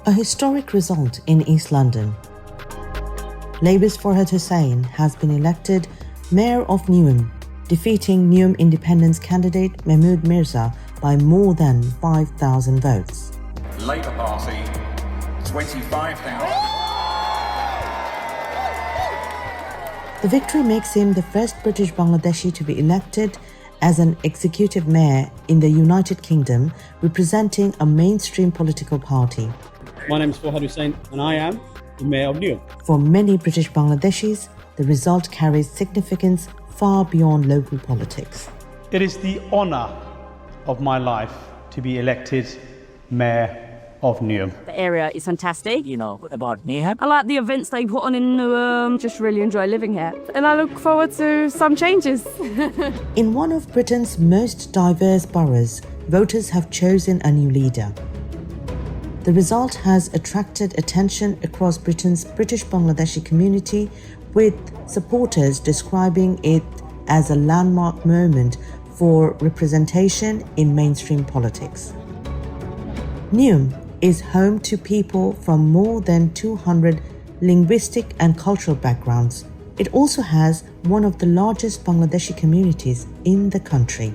A historic result in East London. Labour's Forhad Hussain has been elected Mayor of Newham, defeating Newham Independence candidate Mahmood Mirza by more than 5,000 votes. Labour Party, 25,000. The victory makes him the first British Bangladeshi to be elected as an executive mayor in the United Kingdom, representing a mainstream political party. My name is Forhad Hussain and I am the Mayor of Newham. For many British Bangladeshis, the result carries significance far beyond local politics. It is the honour of my life to be elected Mayor of Newham. The area is fantastic. You know about Newham. I like the events they put on in Newham. Just really enjoy living here. And I look forward to some changes. In one of Britain's most diverse boroughs, voters have chosen a new leader. The result has attracted attention across Britain's British Bangladeshi community, with supporters describing it as a landmark moment for representation in mainstream politics. Newham is home to people from more than 200 linguistic and cultural backgrounds. It also has one of the largest Bangladeshi communities in the country.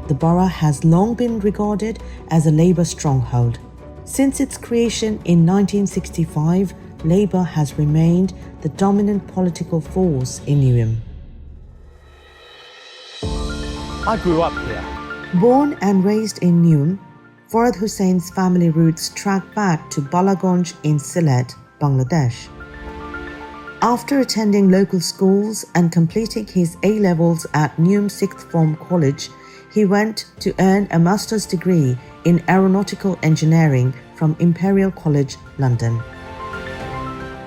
The borough has long been regarded as a Labour stronghold. Since its creation in 1965, Labour has remained the dominant political force in Newham. I grew up here. Born and raised in Newham, Forhad Hussain's family roots track back to Balaganj in Sylhet, Bangladesh. After attending local schools and completing his A-levels at Newham Sixth Form College, he went to earn a master's degree in aeronautical engineering from Imperial College, London.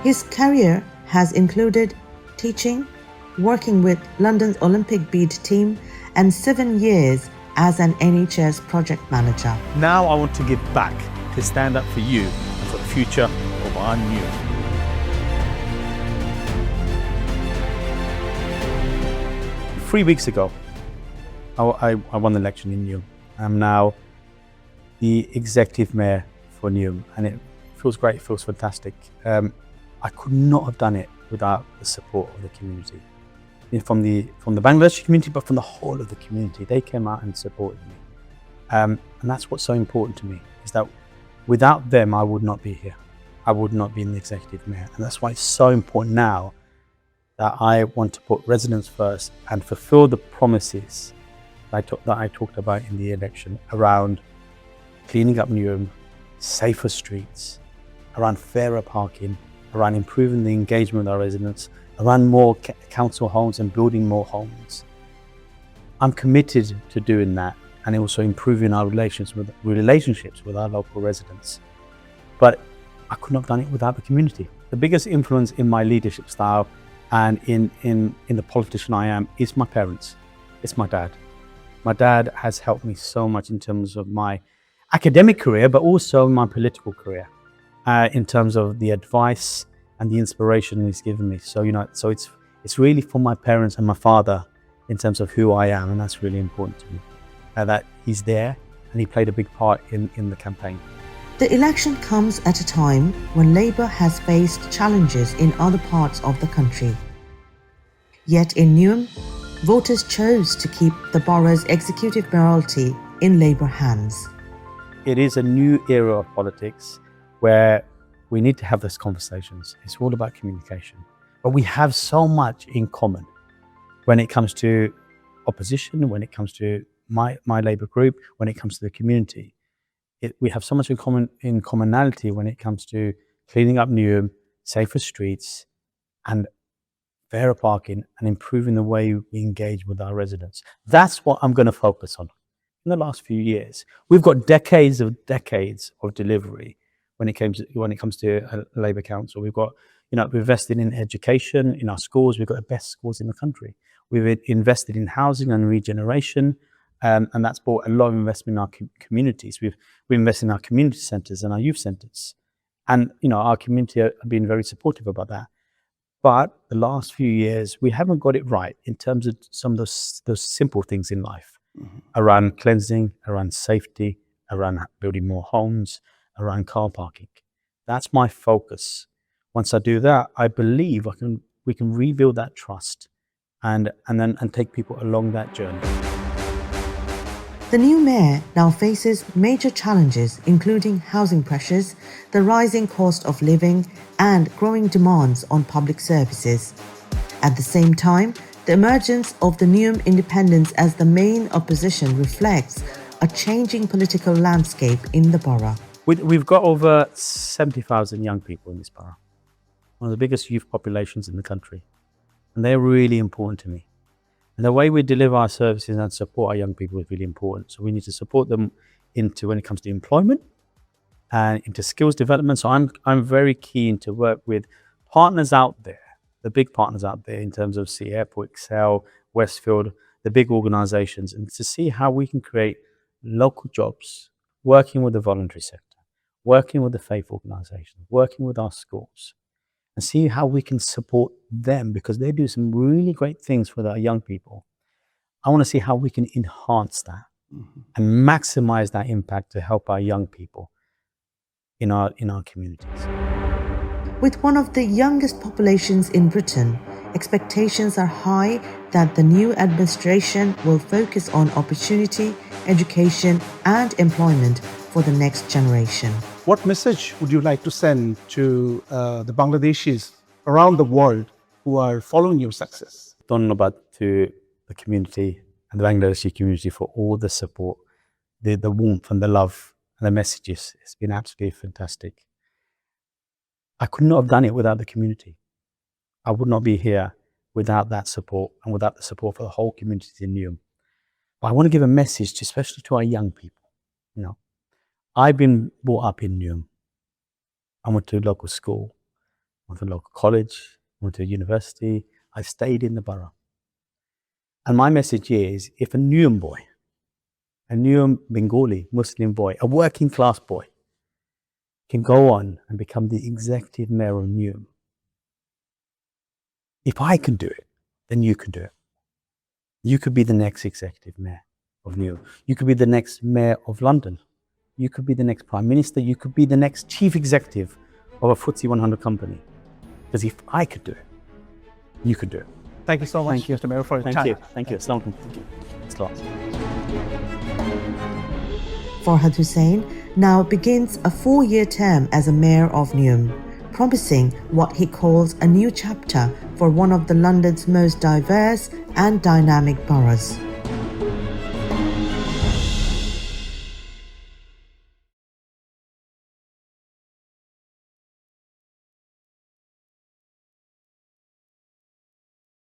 His career has included teaching, working with London's Olympic bead team, and 7 years as an NHS project manager. Now I want to give back, to stand up for you and for the future of our Newham. Three weeks ago, I won the election in Newham. I'm now the executive mayor for Newham, and it feels great, it feels fantastic. I could not have done it without the support of the community. From the Bangladeshi community, but from the whole of the community. They came out and supported me. And that's what's so important to me, is that without them, I would not be here. I would not be in the executive mayor. And that's why it's so important now that I want to put residents first and fulfill the promises that I talked about in the election around cleaning up Newham, safer streets, around fairer parking, around improving the engagement with our residents, around more council homes and building more homes. I'm committed to doing that and also improving our relationships with our local residents. But I couldn't have done it without the community. The biggest influence in my leadership style and in the politician I am is my parents. It's my dad. My dad has helped me so much in terms of my academic career, but also my political career, in terms of the advice and the inspiration he's given me. So, so it's really for my parents and my father in terms of who I am, and that's really important to me. That he's there and he played a big part in the campaign. The election comes at a time when Labour has faced challenges in other parts of the country. Yet in Newham, voters chose to keep the borough's executive mayoralty in Labour hands. It is a new era of politics where we need to have those conversations. It's all about communication. But we have so much in common when it comes to opposition, when it comes to my Labour group, when it comes to the community. We have so much in commonality when it comes to cleaning up Newham, safer streets, and fairer parking, and improving the way we engage with our residents. That's what I'm going to focus on. In the last few years, we've got decades of delivery when it comes to a Labour council. We've got, we've invested in education, in our schools. We've got the best schools in the country. We've invested in housing and regeneration. And that's brought a lot of investment in our communities. We've invested in our community centres and our youth centres. And, our community have been very supportive about that. But the last few years, we haven't got it right in terms of some of those simple things in life, around cleansing, around safety, around building more homes, around car parking. That's my focus. Once I do that, I believe we can rebuild that trust and take people along that journey. The new mayor now faces major challenges, including housing pressures, the rising cost of living, and growing demands on public services. At the same time, the emergence of the Neum independents as the main opposition reflects a changing political landscape in the borough. We've got over 70,000 young people in this borough, one of the biggest youth populations in the country, and they're really important to me. And the way we deliver our services and support our young people is really important. So we need to support them when it comes to employment and into skills development. So I'm very keen to work with partners out there, the big partners out there in terms of Airport, Excel, Westfield, the big organizations, and to see how we can create local jobs, working with the voluntary sector, working with the faith organizations, working with our schools, and see how we can support them because they do some really great things with our young people. I want to see how we can enhance that and maximize that impact to help our young people in our communities. With one of the youngest populations in Britain, expectations are high that the new administration will focus on opportunity, education, and employment for the next generation. What message would you like to send to the Bangladeshis around the world who are following your success? Dhonnobad to the community and the Bangladeshi community for all the support, the warmth and the love and the messages. It's been absolutely fantastic. I could not have done it without the community. I would not be here without that support and without the support for the whole community in Neum. But I want to give a message, especially to our young people. You know, I've been brought up in Neum. I went to a local school, went to a local college, went to a university. I stayed in the borough. And my message is, if a Neum boy, a Neum Bengali Muslim boy, a working class boy, can go on and become the executive mayor of Neum, if I can do it, then you can do it. You could be the next executive mayor of Neum. You could be the next mayor of London. You could be the next prime minister. You could be the next chief executive of a FTSE 100 company. Because if I could do it, you could do it. Thank you so much, Mr. Mayor, for your time. Thank you. Assalamu alaikum. Thank you. Thanks a lot. Forhad Hussain now begins a 4-year term as a mayor of Neum, promising what he calls a new chapter for one of the London's most diverse and dynamic boroughs.